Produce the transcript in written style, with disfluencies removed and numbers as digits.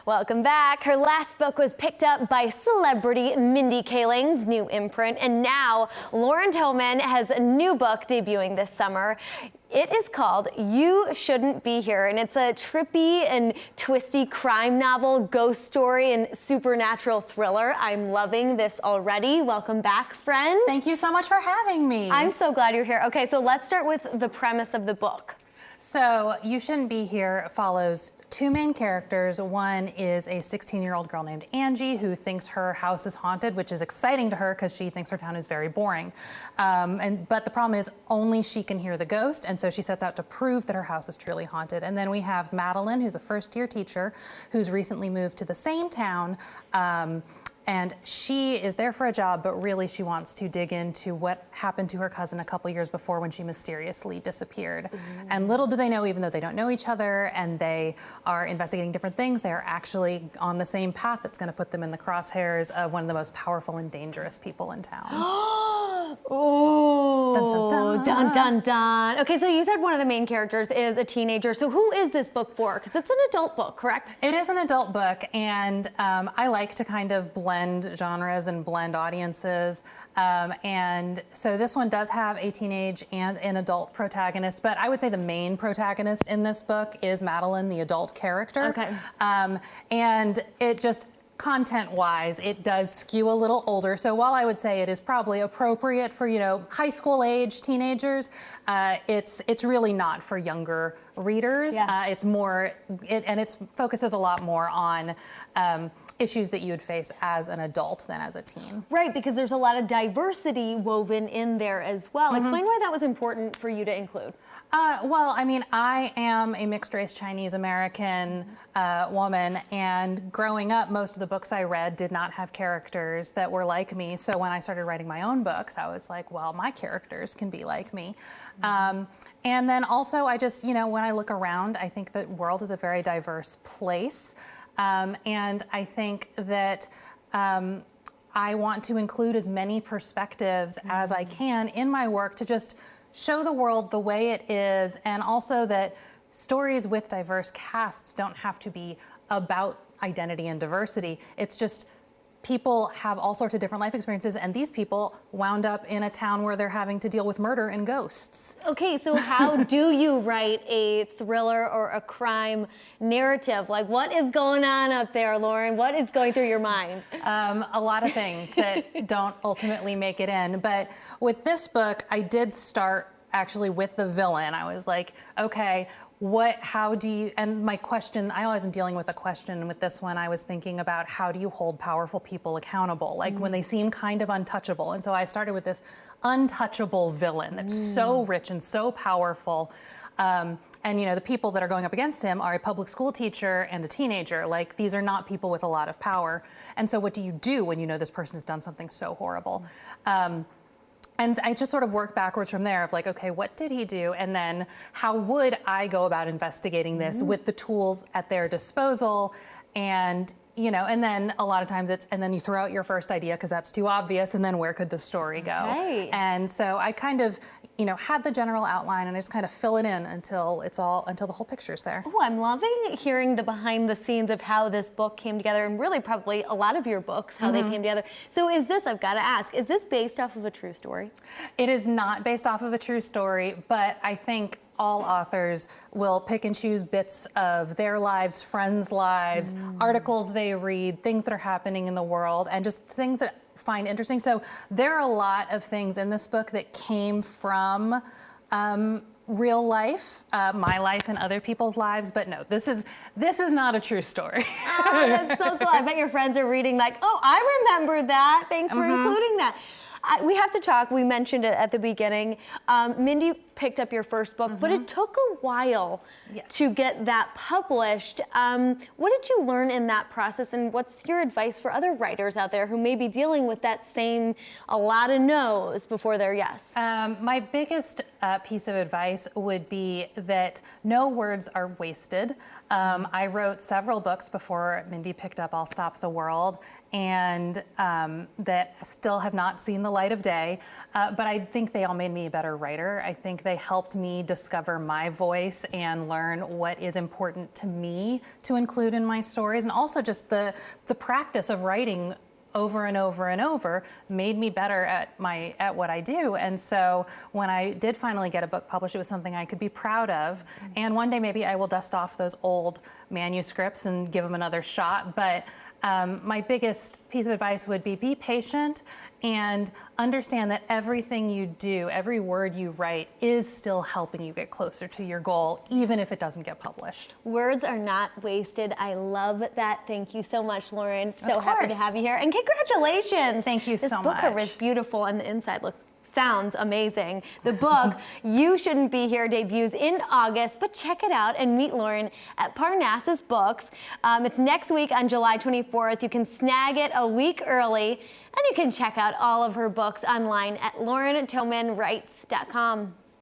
Welcome back. Her last book was picked up by celebrity Mindy Kaling's new imprint, and now Lauren Thoman has a new book debuting this summer. It is called You Shouldn't Be Here, and it's a trippy and twisty crime novel, ghost story, and supernatural thriller. I'm loving this already. Welcome back, friend. Thank you so much for having me. I'm so glad you're here. Okay, so let's start with the premise of the book. So You Shouldn't Be Here follows two main characters. One is a 16-year-old girl named Angie who thinks her house is haunted, which is exciting to her because she thinks her town is very boring. But the problem is only she can hear the ghost, and so she sets out to prove that her house is truly haunted. And then we have Madeline, who's a first-year teacher who's recently moved to the same town. And she is there for a job, but really she wants to dig into what happened to her cousin a couple years before when she mysteriously disappeared. And little do they know, even though they don't know each other and they are investigating different things, they are actually on the same path that's going to put them in the crosshairs of one of the most powerful and dangerous people in town. Oh, dun, dun, dun. Dun, dun, dun. Okay, so you said one of the main characters is a teenager. So who is this book for? Because it's an adult book, correct? It is an adult book, and I like to kind of blend genres and blend audiences. And so this one does have a teenage and an adult protagonist, but I would say the main protagonist in this book is Madeline, the adult character. Okay. And it just, content-wise, it does skew a little older. So while I would say it is probably appropriate for, high school age teenagers, it's really not for younger readers. Yeah. It's more, and it focuses a lot more on issues that you would face as an adult than as a teen. Right, because there's a lot of diversity woven in there as well. Explain why that was important for you to include. Well, I mean, I am a mixed-race Chinese-American woman, and growing up, most of the books I read did not have characters that were like me. So when I started writing my own books, I was like, well, my characters can be like me. And then also, I just, when I look around, I think the world is a very diverse place. And I think that I want to include as many perspectives as I can in my work to just show the world the way it is, and also that stories with diverse casts don't have to be about identity and diversity. It's just people have all sorts of different life experiences, and these people wound up in a town where they're having to deal with murder and ghosts. Okay, so how do you write a thriller or a crime narrative? Like, what is going on up there, Lauren? What is going through your mind? A lot of things that don't ultimately make it in. But with this book, I did start actually with the villain. I was like, okay, how do you, and my question, I always am dealing with a question. With this one, I was thinking about how do you hold powerful people accountable, like when they seem kind of untouchable. And so I started with this untouchable villain that's so rich and so powerful. And the people that are going up against him are a public school teacher and a teenager. Like, these are not people with a lot of power. And so what do you do when you know this person has done something so horrible? And I just sort of worked backwards from there of like, okay, what did he do? And then how would I go about investigating this with the tools at their disposal? And, and then a lot of times and then you throw out your first idea because that's too obvious. And then where could the story go? Right. And so I kind of, had the general outline, and I just kind of fill it in until the whole picture's there. Oh, I'm loving hearing the behind the scenes of how this book came together, and really probably a lot of your books, how they came together. So I've got to ask, is this based off of a true story? It is not based off of a true story, but I think all authors will pick and choose bits of their lives, friends' lives, articles they read, things that are happening in the world, and just things that find interesting. So there are a lot of things in this book that came from real life, my life and other people's lives, but no, this is not a true story. Oh, that's so cool. I bet your friends are reading like, oh, I remember that. Thanks for including that. We have to talk. We mentioned it at the beginning. Mindy picked up your first book, but it took a while to get that published. What did you learn in that process, and what's your advice for other writers out there who may be dealing with that same, a lot of no's before their yes? My biggest piece of advice would be that no words are wasted. I wrote several books before Mindy picked up I'll Stop the World, and that still have not seen the light of day. But I think they all made me a better writer. I think they helped me discover my voice and learn what is important to me to include in my stories. And also just the practice of writing over and over and over made me better at what I do. And so when I did finally get a book published, it was something I could be proud of. And one day maybe I will dust off those old manuscripts and give them another shot. But my biggest piece of advice would be patient and understand that everything you do, every word you write is still helping you get closer to your goal, even if it doesn't get published. Words are not wasted. I love that. Thank you so much, Lauren. So happy to have you here. And congratulations. Thank you so much. This book cover is beautiful and the inside sounds amazing. The book, You Shouldn't Be Here, debuts in August, but check it out and meet Lauren at Parnassus Books. It's next week on July 24th. You can snag it a week early, and you can check out all of her books online at laurentomanwrites.com.